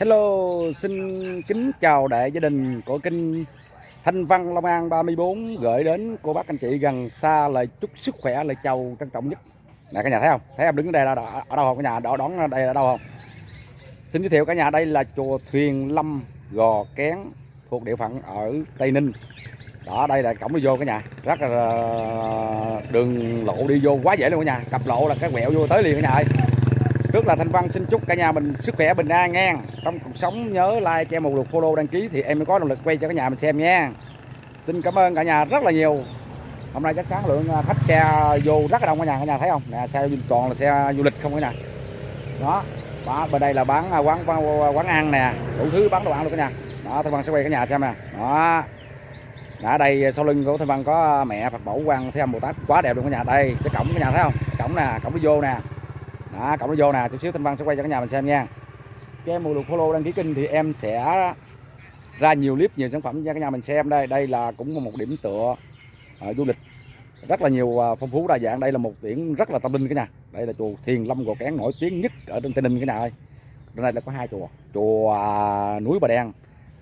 Hello, xin kính chào đại gia đình của kênh Thanh Văn Long An 34 gửi đến cô bác anh chị gần xa lời chúc sức khỏe, lời chào trân trọng nhất. Nè cả nhà thấy không? Thấy em đứng ở đây là ở đâu không cả nhà? Đón đây là đâu không? Xin giới thiệu cả nhà, đây là chùa Thuyền Lâm Gò Kén thuộc địa phận ở Tây Ninh. Đó, đây là cổng đi vô cả nhà. Rất là đường lộ đi vô quá dễ luôn cả nhà. Cặp lộ là cái quẹo vô tới liền cả nhà ơi. Trước là Thanh Văn xin chúc cả nhà mình sức khỏe bình an nha. Trong cuộc sống nhớ like cho em một lượt follow đăng ký thì em mới có động lực quay cho cả nhà mình xem nha. Xin cảm ơn cả nhà rất là nhiều. Hôm nay chắc chắn lượng khách xe vô rất là đông cả nhà thấy không? Nè, xe toàn là xe du lịch không cả nhà. Đó, bên đây là bán quán ăn nè, đủ thứ bán đồ ăn luôn cả nhà. Đó, Thanh Văn sẽ quay cả nhà xem nè. Đó. Ở đây sau lưng của Thanh Văn có mẹ Phật Mẫu Quan Thế Âm Bồ Tát quá đẹp luôn cả nhà. Đây, cái cổng cả nhà thấy không? Cổng nè, cổng đi vô nè. Đó, cổng nó vô nè, chút xíu Thanh Văn sẽ quay cho cả nhà mình xem nha. Cho em một lượt follow đăng ký kênh thì em sẽ ra nhiều clip, nhiều sản phẩm cho cả nhà mình xem. Đây là cũng một điểm tựa du lịch rất là nhiều, phong phú đa dạng. Đây là một điểm rất là tâm linh cả nhà. Đây là chùa Thiền Lâm Gò Kén nổi tiếng nhất ở trên Tây Ninh cả nhà ơi. Trên đây là có hai chùa, chùa núi Bà Đen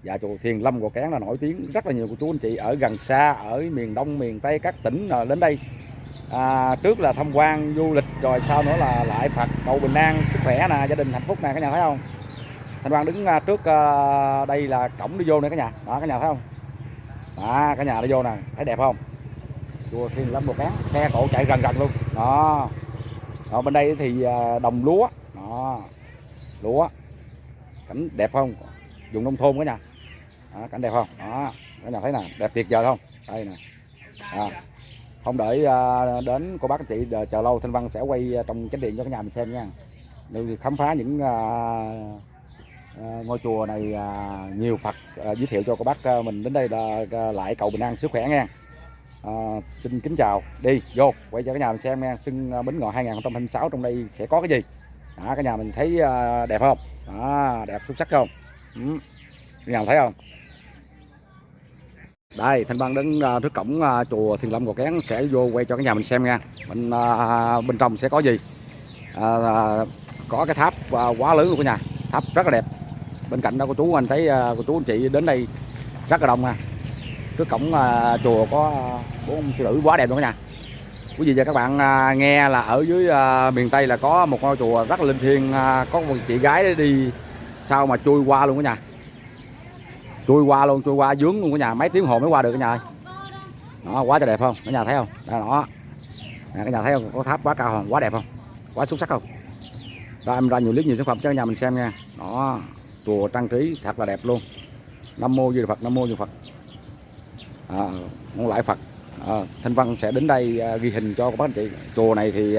và chùa Thiền Lâm Gò Kén là nổi tiếng rất là nhiều của chú anh chị ở gần xa, ở miền Đông, miền Tây các tỉnh đến đây. Trước là tham quan du lịch rồi sau nữa là lại Phật cầu bình an sức khỏe nè, gia đình hạnh phúc nè cả nhà thấy không? Thanh Văn đứng trước đây là cổng đi vô nè cả nhà. Đó cả nhà thấy không? Đó, cả nhà đi vô nè, thấy đẹp không? Chùa Thiền Lâm Gò Kén, xe cộ chạy gần gần luôn. Đó. Ở bên đây thì đồng lúa. Đó. Lúa. Cảnh đẹp không? Vùng nông thôn cả nhà. Đó, cảnh đẹp không? Đó, cả nhà thấy nè, đẹp tuyệt vời không? Đây nè. Đó. Không đợi đến cô bác anh chị chờ lâu, Thanh Văn sẽ quay trong chánh điện cho cả nhà mình xem nha. Để khám phá những ngôi chùa này nhiều Phật, giới thiệu cho cô bác mình đến đây là lại cầu bình an sức khỏe nha. Xin kính chào, đi vô quay cho cả nhà mình xem nha. Xuân Bính Ngọ 2026 trong đây sẽ có cái gì? Đó, cả nhà mình thấy đẹp không? Đó, đẹp xuất sắc không? Cả nhà thấy không? Đây, Thanh Văn đến trước cổng chùa Thiền Lâm Gò Kén sẽ vô quay cho cả nhà mình xem nha. Bên trong sẽ có gì? Có cái tháp quá lớn luôn cả nhà. Tháp rất là đẹp. Bên cạnh đó cô chú anh thấy cô chú anh chị đến đây rất là đông nha. Trước cổng chùa có 4 sư nữ quá đẹp luôn cả nhà. Quý vị và các bạn nghe là ở dưới miền Tây là có một ngôi chùa rất là linh thiêng, có một chị gái đi sao mà chui qua luôn cả nhà. Chui qua dướng luôn cả nhà, mấy tiếng hồ mới qua được cả nhà ơi. Đó, quá trời đẹp không? Cả nhà thấy không? Đó. Nè, cả nhà thấy không? Có tháp quá cao không? Quá đẹp không? Quá xuất sắc không? Đó, em ra nhiều clip nhiều sản phẩm cho cả nhà mình xem nha. Đó, chùa trang trí thật là đẹp luôn. Nam mô Di Đà Phật, Nam mô Di Đà Phật. Mong lại Phật. Thanh Văn sẽ đến đây ghi hình cho các bác anh chị. Chùa này thì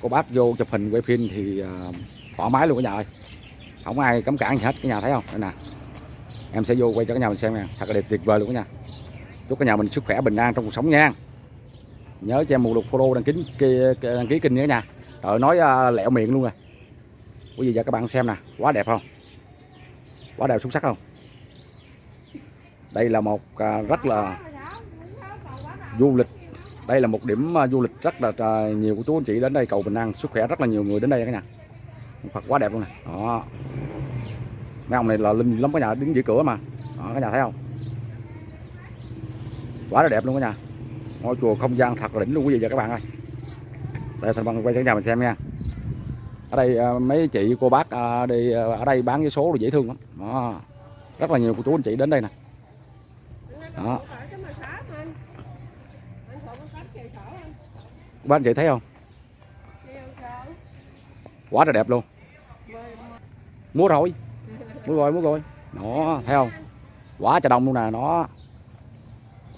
cô bác vô chụp hình quay phim thì thoải mái luôn cả nhà ơi. Không ai cấm cản gì hết, cả nhà thấy không? Đây nè. Em sẽ vô quay cho cả nhà mình xem nha. Thật là đẹp tuyệt vời luôn cả nhà. Chúc cả nhà mình sức khỏe bình an trong cuộc sống nha. Nhớ cho em một lượt follow đăng ký kênh nha cả nhà. Rồi nói lẹo miệng luôn rồi. Quý vị và các bạn xem nè, quá đẹp không? Quá đẹp xuất sắc không? Đây là một rất là du lịch. Đây là một điểm du lịch rất là nhiều của chú anh chị đến đây cầu bình an sức khỏe, rất là nhiều người đến đây cả nhà. Phật quá đẹp luôn nè. Đó. Mấy ông này là linh lắm cả nhà, đứng giữa cửa mà. Đó, cả nhà thấy không? Quá là đẹp luôn cả nhà. Ngôi chùa không gian thật là đỉnh luôn quý vị và các bạn ơi. Đây Thanh Văn quay cho cả nhà mình xem nha. Ở đây mấy chị cô bác đi ở đây bán cái số rồi dễ thương lắm. Đó. Rất là nhiều của chú anh chị đến đây nè. Đó. Bác anh chị thấy không? Quá là đẹp luôn. Mua rồi. Mua rồi. Đó, thấy không? Quá trời đông luôn nè, nó.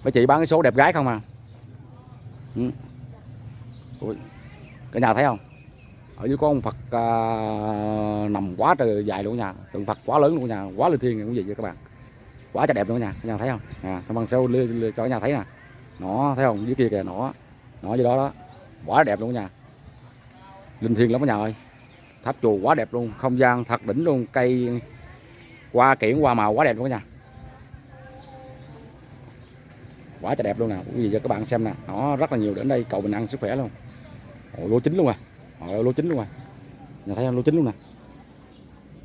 Mấy chị bán cái số đẹp gái không à. Ui. Cả nhà thấy không? Ở dưới có ông Phật nằm quá trời dài luôn nha. Tượng Phật quá lớn luôn nha, quá linh thiêng quý vị và các bạn. Quá trời đẹp luôn nha, cả nhà thấy không? Nè, Thanh Văn sẽ cho cả nhà thấy nè. Nó thấy không? Dưới kia kìa, nó dưới đó. Quá đẹp luôn nha. Linh thiêng lắm cả nhà ơi. Tháp chùa quá đẹp luôn, không gian thật đỉnh luôn, cây hoa kiển hoa màu quá đẹp luôn cả nhà. Quá trời đẹp luôn nè, quý vị và các bạn xem nè, nó rất là nhiều đến đây cầu bình an sức khỏe luôn. Lúa chín luôn à. Lúa chín luôn à. Nhà thấy không? Lúa chín luôn nè.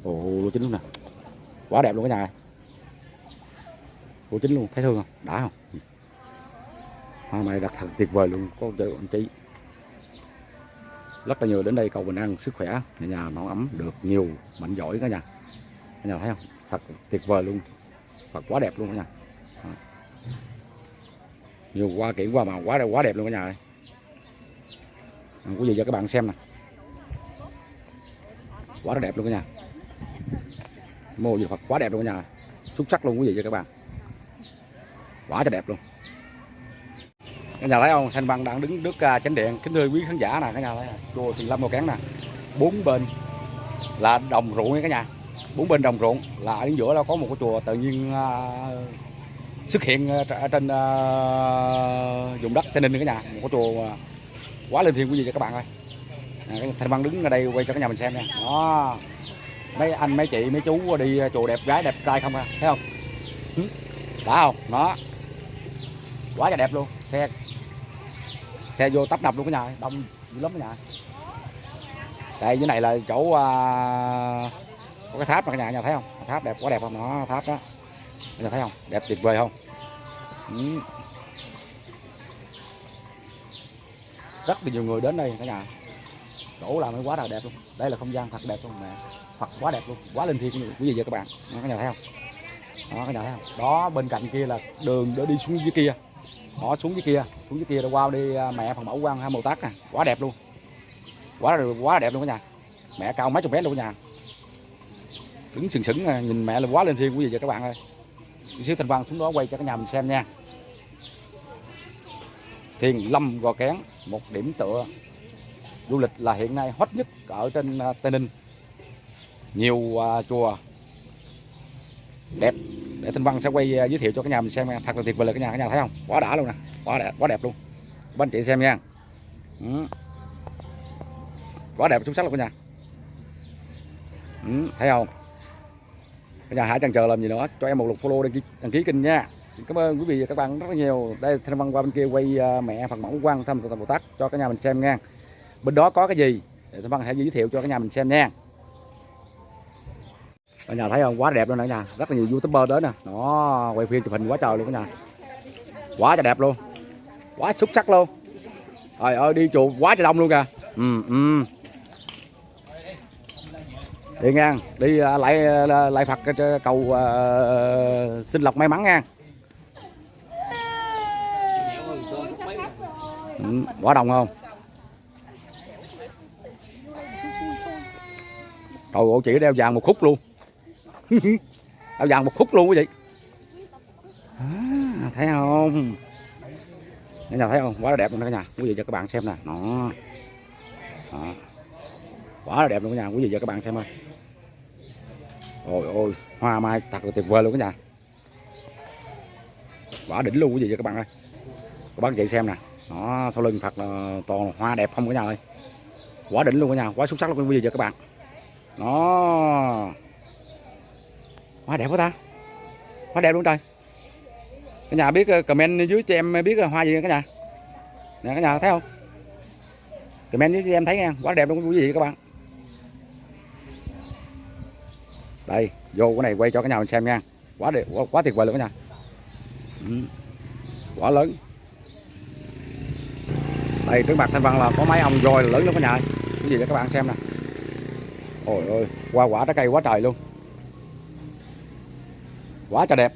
Ồ, lúa chín luôn nè, quá đẹp luôn cả nhà. Lúa chín luôn, thấy thương không, đã không? Hoa mai đặt thật tuyệt vời luôn, có chơi anh chị. Rất là nhiều đến đây cầu bình an, sức khỏe, nhà nó ấm được nhiều, mạnh giỏi cả nhà. Cả nhà thấy không? Thật tuyệt vời luôn, Phật quá đẹp luôn cả nhà. Đó. Nhiều hoa kiển qua màu quá đẹp luôn cả nhà ơi. Có gì cho các bạn xem nè, quá là đẹp luôn cả nhà. Mô gì Phật quá đẹp luôn cả nhà, xuất sắc luôn quý vị cho các bạn, quá cho đẹp luôn. Cả nhà thấy không, Thanh Văn đang đứng trước chánh điện. Kính thưa quý khán giả nè, cả nhà thấy chùa Thiền Lâm Ngọc Cán nè, bốn bên là đồng ruộng nha cả nhà, bốn bên đồng ruộng, là ở giữa là có một cái chùa tự nhiên xuất hiện ở trên vùng đất Tây Ninh cả nhà, một cái chùa quá linh thiêng quý vị cho các bạn ơi. Thanh Văn đứng ở đây quay cho cả nhà mình xem nha. Đó, mấy anh mấy chị mấy chú đi chùa đẹp gái đẹp trai không à, thấy không? Đã không? Đó, quá là đẹp luôn. Xe vô tấp nập luôn cả nhà, đông dữ lắm cả nhà. Đây dưới này là chỗ có cái tháp mà cả nhà thấy không? Tháp đẹp quá đẹp không? Nó tháp đó, cả nhà thấy không? Đẹp tuyệt vời không? Rất là nhiều người đến đây cả nhà, chỗ làm quá là đẹp luôn. Đây là không gian thật đẹp luôn mẹ, Phật quá đẹp luôn, quá linh thiêng quý vị và các bạn. Đó, cả nhà thấy không? Đó, cả nhà thấy không? Đó, bên cạnh kia là đường để đi xuống dưới kia. Đó, xuống dưới kia đã qua đi mẹ Phật Mẫu Quan Hai Bồ Tát nè, quá đẹp luôn, quá đẹp luôn cả nhà. Mẹ cao mấy chục mét luôn cả nhà, đứng sừng sững nhìn mẹ là quá linh thiêng quý vị và các bạn ơi. Xíu Thanh Văn xuống đó quay cho cả nhà mình xem nha. Thiền Lâm Gò Kén, một điểm tựa du lịch là hiện nay hot nhất ở trên Tây Ninh. Nhiều chùa đẹp để Thanh Văn sẽ quay giới thiệu cho cả nhà mình xem nha. Thật là tuyệt vời, là cả nhà thấy không? Quá đã luôn nè, quá đẹp luôn. Các anh chị xem nha. Quá đẹp, xuất sắc luôn cả nhà. Thấy không? Cả nhà hãy chần chờ làm gì nữa, cho em một lượt follow, đăng ký kênh nha. Xin cảm ơn quý vị và các bạn rất là nhiều. Đây Thanh Văn qua bên kia quay mẹ Phật Mẫu Quan Thăm Bồ Tát cho cả nhà mình xem nha. Bên đó có cái gì để Thanh Văn hãy giới thiệu cho cả nhà mình xem nha. Cả nhà thấy không? Quá đẹp luôn nè cả nhà. Rất là nhiều YouTuber đến nè. Nó quay phim chụp hình quá trời luôn cả nhà. Quá trời đẹp luôn. Quá xuất sắc luôn. Trời ơi, đi chùa quá trời đông luôn kìa. Đi ngang, đi lại Phật cầu xin lộc may mắn nha. Quá đông không? Trời ơi, chị đeo vàng một khúc luôn. Đeo vàng một khúc luôn quý vị. Thấy không? Cả nhà thấy không? Quá là đẹp luôn cả nhà. Quý vị cho các bạn xem nè. Đó. Quá là đẹp luôn cả nhà. Quý vị cho các bạn xem ơi. Ôi ôi, hoa mai thật là tuyệt vời luôn cả nhà. Quá đỉnh luôn quý vị cho các bạn ơi. Các bác chị xem nè. Đó, sau lưng Phật là toàn hoa đẹp không cả nhà ơi. Quá đỉnh luôn cả nhà, quá xuất sắc luôn quý vị cho các bạn. Đó. Hoa đẹp quá ta. Quá đẹp luôn trời. Cả nhà biết comment dưới cho em biết là hoa gì cả nhà. Nè cả nhà thấy không? Comment dưới cho em thấy nha, quá đẹp luôn quý vị các bạn. Đây, vô cái này quay cho cả nhà mình xem nha. Quá đẹp, quá tuyệt vời luôn cả nhà. Quá lớn. Đây trước mặt Thanh Văn là có mấy ông voi lớn lắm cả nhà. Cái gì cho các bạn xem nè. Ôi ơi, quả trái cây quá trời luôn. Quá trời đẹp.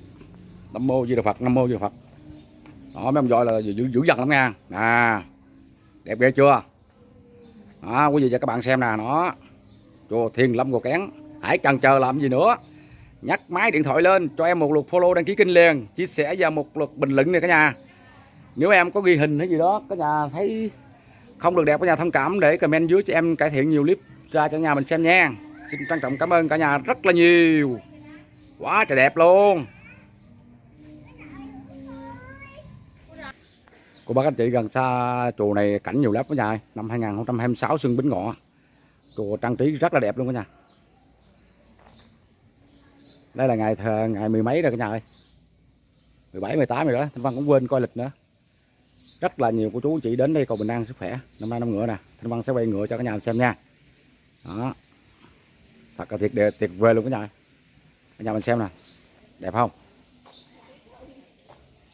Nam mô Di Đà Phật, Nam mô Di Đà Phật. Đó, mấy ông voi là dữ dằn lắm nha. Nè. Đẹp ghê chưa? Đó, quý vị cho các bạn xem nè, nó. Chùa Thiền Lâm Gò Kén. Hãy chần chờ làm gì nữa. Nhắc máy điện thoại lên cho em một lượt follow, đăng ký kênh liền, chia sẻ và một lượt bình luận này cả nhà. Nếu em có ghi hình hay gì đó cả nhà thấy không được đẹp, cả nhà thông cảm để comment dưới cho em cải thiện nhiều clip ra cho nhà mình xem nha. Xin trân trọng cảm ơn cả nhà rất là nhiều. Quá trời đẹp luôn. Cô bác anh chị gần xa chùa này cảnh nhiều lắm cả nhà. Năm 2026 Xuân Bính Ngọ. Chùa trang trí rất là đẹp luôn cả nhà. Đây là ngày mười mấy rồi cả nhà ơi. 17, 18 rồi đó, Thanh Văn cũng quên coi lịch nữa. Rất là nhiều cô chú chị đến đây cầu bình an sức khỏe. Năm nay năm ngựa nè, Thanh Văn sẽ quay ngựa cho cả nhà xem nha. Đó. thật là tuyệt vời luôn cả nhà mình xem nè, đẹp không,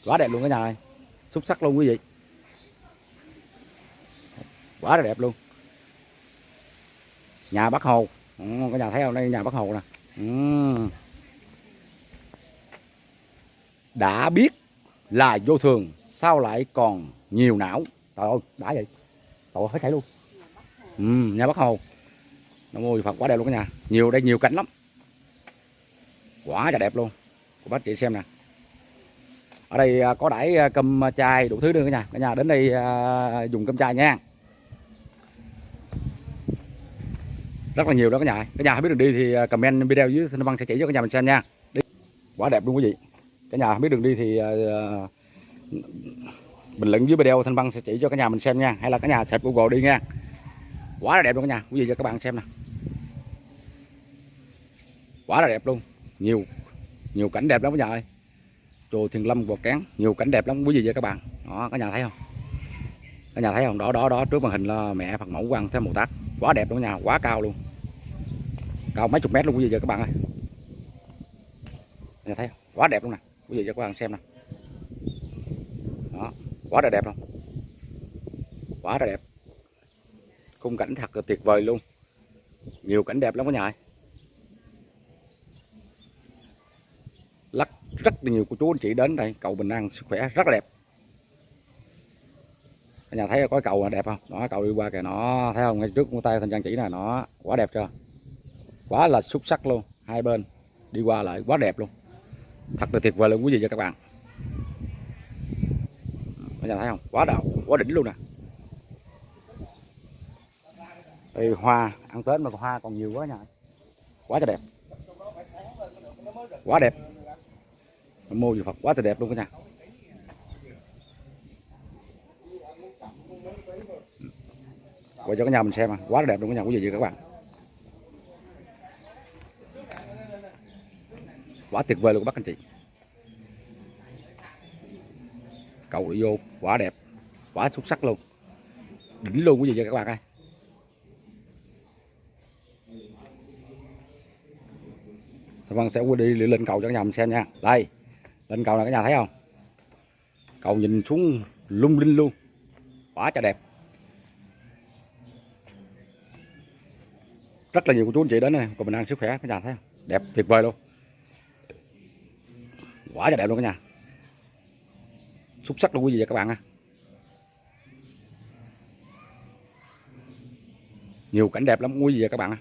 quá đẹp luôn cả nhà ơi, xuất sắc luôn quý vị, quá là đẹp luôn. Nhà Bác Hồ, cả nhà thấy không, đây nhà Bác Hồ nè. Đã biết là vô thường, sao lại còn nhiều não. Trời ơi, đã vậy, trời ơi, hết chảy luôn. Nhà Bác Hồ, nó mô Phật quá đẹp luôn cả nhà, nhiều đây, nhiều cảnh lắm, quá là đẹp luôn. Cô bác chị xem nè, ở đây có đãi cơm chai đủ thứ nữa cả nhà đến đây dùng cơm chai nha, rất là nhiều đó cả nhà không biết đường đi thì comment video dưới Thanh Văn sẽ chỉ cho cả nhà mình xem nha. Đi. Quá đẹp luôn quý vị, cả nhà không biết đường đi thì bình luận dưới video Thanh Văn sẽ chỉ cho cả nhà mình xem nha, hay là cả nhà search Google đi nha. Quá là đẹp luôn cả nhà, quý vị cho các bạn xem nè, quá là đẹp luôn, nhiều cảnh đẹp lắm cả nhà ơi, chùa Thiền Lâm Gò Cán, nhiều cảnh đẹp lắm quý vị và các bạn. Đó, cả nhà thấy không, cả nhà thấy không, đó trước màn hình là mẹ Phật mẫu Quan Thế Bồ Tát, quá đẹp luôn cả nhà, quá cao luôn, cao mấy chục mét luôn quý vị và các bạn ơi. Cả nhà thấy không? Quá đẹp luôn nè, quý vị và các bạn xem nè, đó, quá là đẹp luôn, quá là đẹp, khung cảnh thật là tuyệt vời luôn, nhiều cảnh đẹp lắm cả nhà ơi. Rất là nhiều cô chú anh chị đến đây cầu bình an sức khỏe rất là đẹp. Cả nhà thấy có cái cầu đẹp không, đó cầu đi qua kìa, nó thấy không, ngay trước của tay Thanh Trang chỉ nè, nó quá đẹp chưa, quá là xuất sắc luôn, hai bên đi qua lại quá đẹp luôn, thật là tuyệt vời luôn quý vị và các bạn. Cả nhà thấy không, quá đỉnh luôn nè. Đây hoa ăn Tết mà hoa còn nhiều quá nha, quá là đẹp, quá đẹp, mô gì Phật quá là đẹp luôn cả nhà. Quay cho cả nhà mình xem, quá là đẹp luôn cả nhà quý vị và các bạn, quá tuyệt vời luôn các bác anh chị. Cầu đi vô quá đẹp, quá xuất sắc luôn, đỉnh luôn quý vị và các bạn ơi. Thanh Văn sẽ đi lên cầu cho cả nhà mình xem nha. Đây, lên cầu này cả nhà thấy không, cầu nhìn xuống lung linh luôn, quá trời đẹp, rất là nhiều cô chú anh chị đến này, còn mình ăn sức khỏe cả nhà thấy không, đẹp tuyệt vời luôn, quá trời đẹp luôn cả nhà, xuất sắc luôn quý vị và các bạn. Nhiều cảnh đẹp lắm quý vị và các bạn.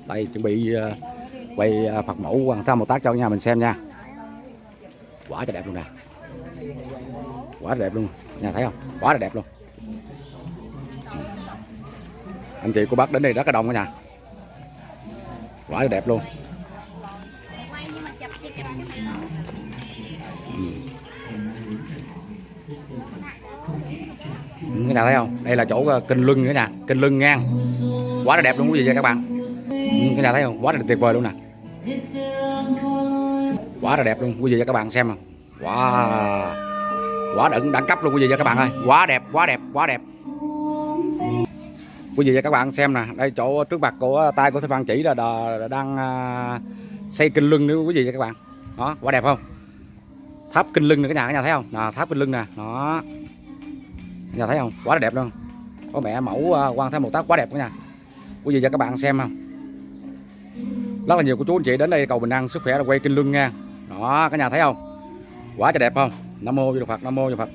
Đây chuẩn bị quay Phật mẫu Quan Thế Bồ Tát cho nhà mình xem nha, quá trời đẹp luôn nè, quá đẹp luôn, nhà thấy không, quá là đẹp luôn. Anh chị cô bác đến đây rất là đông cả nhà, quá là đẹp luôn. Cái nhà thấy không, đây là chỗ kênh Lưng nữa nha, kênh Lưng ngang, quá là đẹp luôn quý vị và các bạn. Cái nhà thấy không, quá là tuyệt vời luôn nè, quá là đẹp luôn quý vị và các bạn xem, quá đẳng cấp luôn quý vị và các bạn ơi, quá đẹp quý vị và các bạn xem nè. Đây chỗ trước mặt của tay của Thanh Văn chỉ là đang xây kênh Lưng nữa quý vị và các bạn, đó quá đẹp không, tháp kênh Lưng nữa cả nhà thấy không, tháp kênh Lưng nè, đó cả nhà thấy không, quá là đẹp luôn, có mẹ mẫu Quan Thế Bồ Tát quá đẹp cả nhà quý vị và các bạn xem không. Rất là nhiều cô chú anh chị đến đây cầu bình an sức khỏe là quay kênh Lưng nha, đó cả nhà thấy không, quá trời đẹp không. Nam mô Di Đà Phật, Nam mô Di Đà Phật,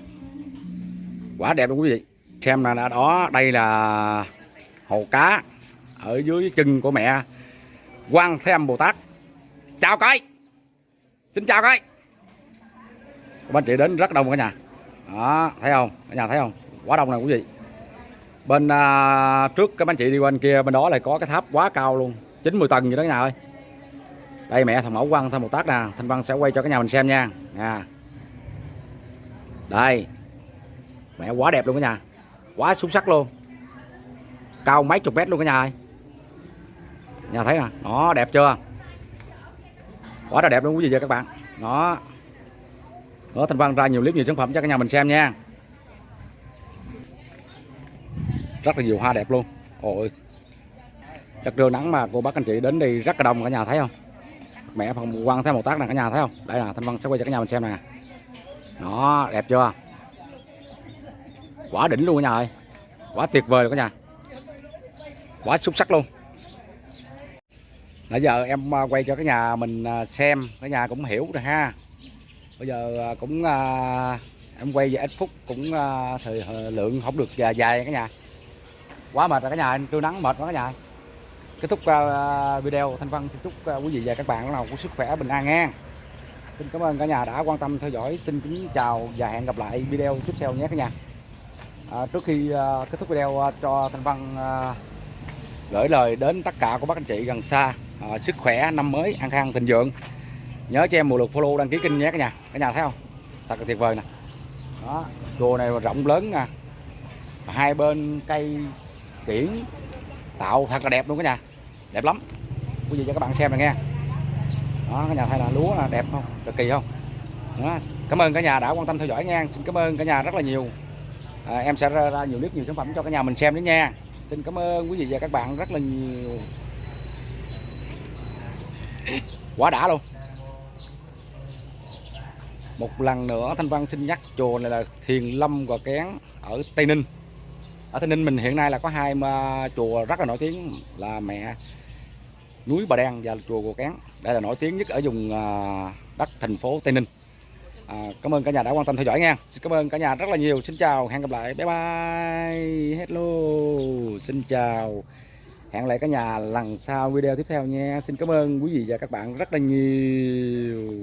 quá đẹp luôn quý vị xem là đó, đây là hồ cá ở dưới chân của mẹ Quan Thế Âm Bồ Tát. Chào coi, xin chào coi, các anh chị đến rất đông cả nhà, đó thấy không, cả nhà thấy không, quá đông nè quý vị. Bên trước các anh chị đi qua bên kia, bên đó lại có cái tháp quá cao luôn, 90 tầng vậy đó cả nhà ơi. Đây mẹ Thần Mẫu Quan Thế Bồ Tát nè, Thanh Văn sẽ quay cho cả nhà mình xem nha. Đây mẹ quá đẹp luôn cả nhà, quá xuất sắc luôn, cao mấy chục mét luôn cả nhà ơi, nhà thấy nè, nó đẹp chưa, quá là đẹp luôn quý vị và các bạn. Đó Thanh Văn ra nhiều clip nhiều sản phẩm cho cả nhà mình xem nha, rất là nhiều hoa đẹp luôn. Ôi Chất trưa nắng mà cô bác anh chị đến đi rất là đông cả nhà thấy không? Mẹ phần quăng thêm một tác này cả nhà thấy không? Đây là Thanh Văn sẽ quay cho cả nhà mình xem nè. Đó, đẹp chưa? Quả đỉnh luôn cả nhà ơi. Quả tuyệt vời luôn cả nhà. Quả xuất sắc luôn. Nãy giờ em quay cho cả nhà mình xem, cả nhà cũng hiểu rồi ha. Bây giờ cũng em quay về ít phút cũng thời lượng không được dài cả nhà. Quá mệt rồi cả nhà, trưa nắng mệt quá cả nhà. Kết thúc video, Thanh Văn chúc quý vị và các bạn nào có sức khỏe bình an nha. Xin cảm ơn cả nhà đã quan tâm theo dõi. Xin kính chào và hẹn gặp lại video tiếp theo nhé cả nhà. Trước khi kết thúc video cho Thanh Văn gửi lời đến tất cả các bác anh chị gần xa, sức khỏe, năm mới an khang thịnh vượng. Nhớ cho em một lượt follow, đăng ký kênh nhé cả nhà. Cả nhà thấy không? Thật là tuyệt vời nè. Đó, chùa này rộng lớn nè. Hai bên cây kiển tạo thật là đẹp luôn cả nhà. Đẹp lắm. Quý vị cho các bạn xem này nghe. Đó, cả nhà thấy là lúa là đẹp không? Cực kỳ không? Đó. Cảm ơn cả nhà đã quan tâm theo dõi nha. Xin cảm ơn cả nhà rất là nhiều. Em sẽ ra nhiều clip, nhiều sản phẩm cho cả nhà mình xem đấy nha. Xin cảm ơn quý vị và các bạn rất là nhiều. Quá đã luôn. Một lần nữa Thanh Văn xin nhắc chùa này là Thiền Lâm Gò Kén ở Tây Ninh. Ở Tây Ninh mình hiện nay là có hai chùa rất là nổi tiếng là Mẹ Núi Bà Đen và chùa Gò Kén. Đây là nổi tiếng nhất ở vùng đất thành phố Tây Ninh. Cảm ơn cả nhà đã quan tâm theo dõi nha. Xin cảm ơn cả nhà rất là nhiều. Xin chào, hẹn gặp lại. Bye bye. Hello. Xin chào. Hẹn lại cả nhà lần sau video tiếp theo nha. Xin cảm ơn quý vị và các bạn rất là nhiều.